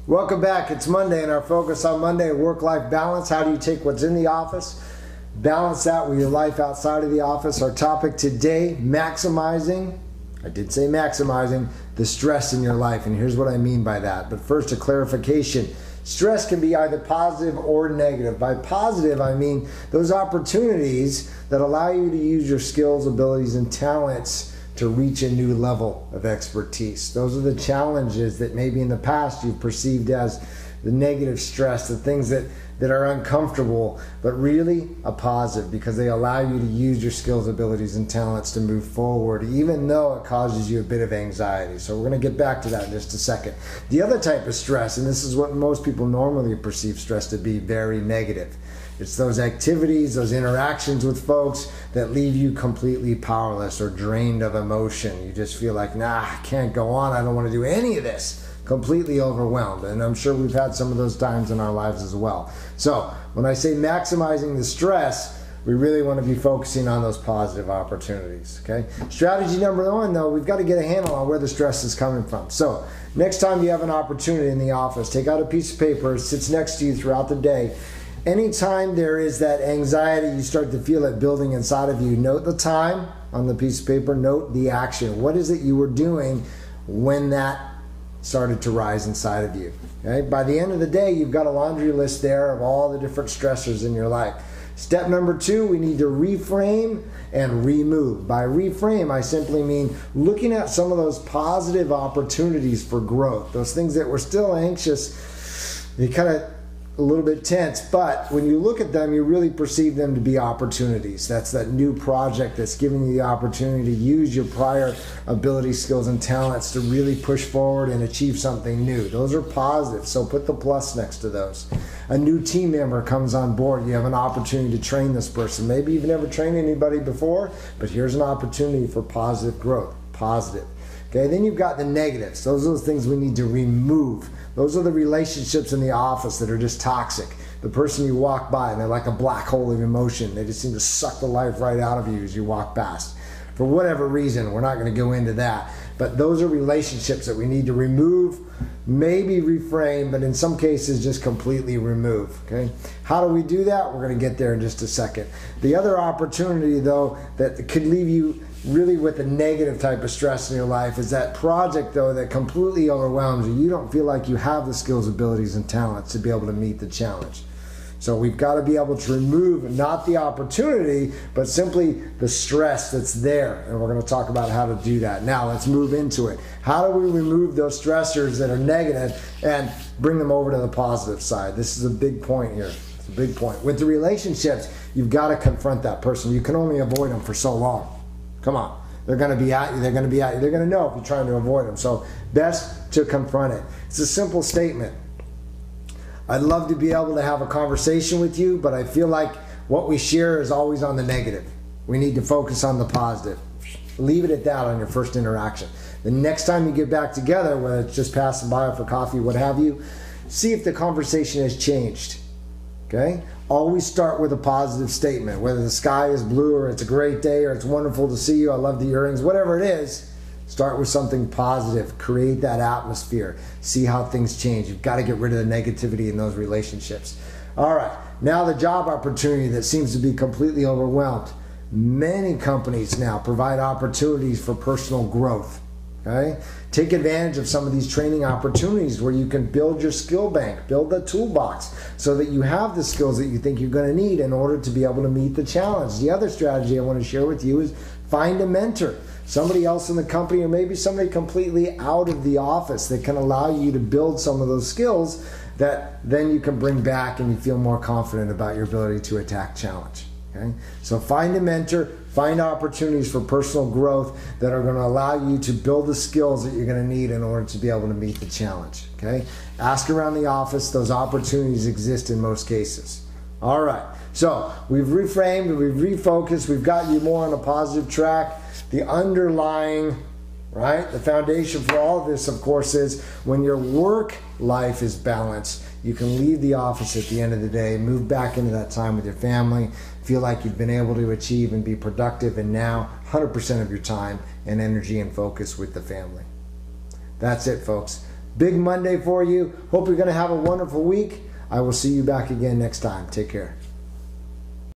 Welcome back. It's Monday, and our focus on Monday, work-life balance. How do you take what's in the office, balance that with your life outside of the office? Our topic today, maximizing, I did say maximizing, the stress in your life, and here's what I mean by that. But first, a clarification. Stress can be either positive or negative. By positive, I mean those opportunities that allow you to use your skills, abilities, and talents to reach a new level of expertise. Those are the challenges that maybe in the past you've perceived as the negative stress, the things that are uncomfortable, but really a positive because they allow you to use your skills, abilities, and talents to move forward, even though it causes you a bit of anxiety. So we're going to get back to that in just a second. The other type of stress, and this is what most people normally perceive stress to be, very negative. It's those activities, those interactions with folks that leave you completely powerless or drained of emotion. You just feel like, nah, I can't go on. I don't want to do any of this. Completely overwhelmed. And I'm sure we've had some of those times in our lives as well. So when I say maximizing the stress, we really want to be focusing on those positive opportunities. Okay. Strategy number one, though, we've got to get a handle on where the stress is coming from. So next time you have an opportunity in the office, take out a piece of paper, it sits next to you throughout the day. Anytime there is that anxiety, you start to feel it building inside of you, note the time on the piece of paper, note the action. What is it you were doing when that started to rise inside of you? Okay? By the end of the day, you've got a laundry list there of all the different stressors in your life. Step number two, we need to reframe and remove. By reframe, I simply mean looking at some of those positive opportunities for growth, those things that were still anxious, they kind of a little bit tense, but when you look at them, you really perceive them to be opportunities. That's that new project that's giving you the opportunity to use your prior abilities, skills, and talents to really push forward and achieve something new. Those are positive, so put the plus next to those. A new team member comes on board. You have an opportunity to train this person. Maybe you've never trained anybody before, but here's an opportunity for positive growth. Positive. Okay, then you've got the negatives. Those are the things we need to remove. Those are the relationships in the office that are just toxic. The person you walk by and they're like a black hole of emotion. They just seem to suck the life right out of you as you walk past. For whatever reason, we're not going to go into that. But those are relationships that we need to remove, maybe reframe, but in some cases just completely remove. Okay? How do we do that? We're going to get there in just a second. The other opportunity, though, that could leave you really with a negative type of stress in your life is that project, though, that completely overwhelms you. You don't feel like you have the skills, abilities, and talents to be able to meet the challenge. So we've got to be able to remove not the opportunity, but simply the stress that's there. And we're going to talk about how to do that. Now let's move into it. How do we remove those stressors that are negative and bring them over to the positive side? This is a big point here. It's a big point. With the relationships, you've got to confront that person. You can only avoid them for so long. Come on. They're going to be at you. They're going to be at you. They're going to know if you're trying to avoid them. So best to confront it. It's a simple statement. I'd love to be able to have a conversation with you, but I feel like what we share is always on the negative. We need to focus on the positive. Leave it at that on your first interaction. The next time you get back together, whether it's just passing by for coffee, what have you, see if the conversation has changed. Okay? Always start with a positive statement, whether the sky is blue or it's a great day or it's wonderful to see you, I love the earrings, whatever it is. Start with something positive. Create that atmosphere. See how things change. You've got to get rid of the negativity in those relationships. All right. Now the job opportunity that seems to be completely overwhelmed. Many companies now provide opportunities for personal growth. Okay? Take advantage of some of these training opportunities where you can build your skill bank, build a toolbox so that you have the skills that you think you're going to need in order to be able to meet the challenge. The other strategy I want to share with you is find a mentor. Somebody else in the company or maybe somebody completely out of the office that can allow you to build some of those skills that then you can bring back and you feel more confident about your ability to attack challenge. Okay? So find a mentor, find opportunities for personal growth that are going to allow you to build the skills that you're going to need in order to be able to meet the challenge. Okay? Ask around the office. Those opportunities exist in most cases. All right. So we've reframed, we've refocused, we've got you more on a positive track. The underlying, right, the foundation for all of this, of course, is when your work life is balanced, you can leave the office at the end of the day, move back into that time with your family, feel like you've been able to achieve and be productive, and now 100% of your time and energy and focus with the family. That's it, folks. Big Monday for you. Hope you're going to have a wonderful week. I will see you back again next time. Take care.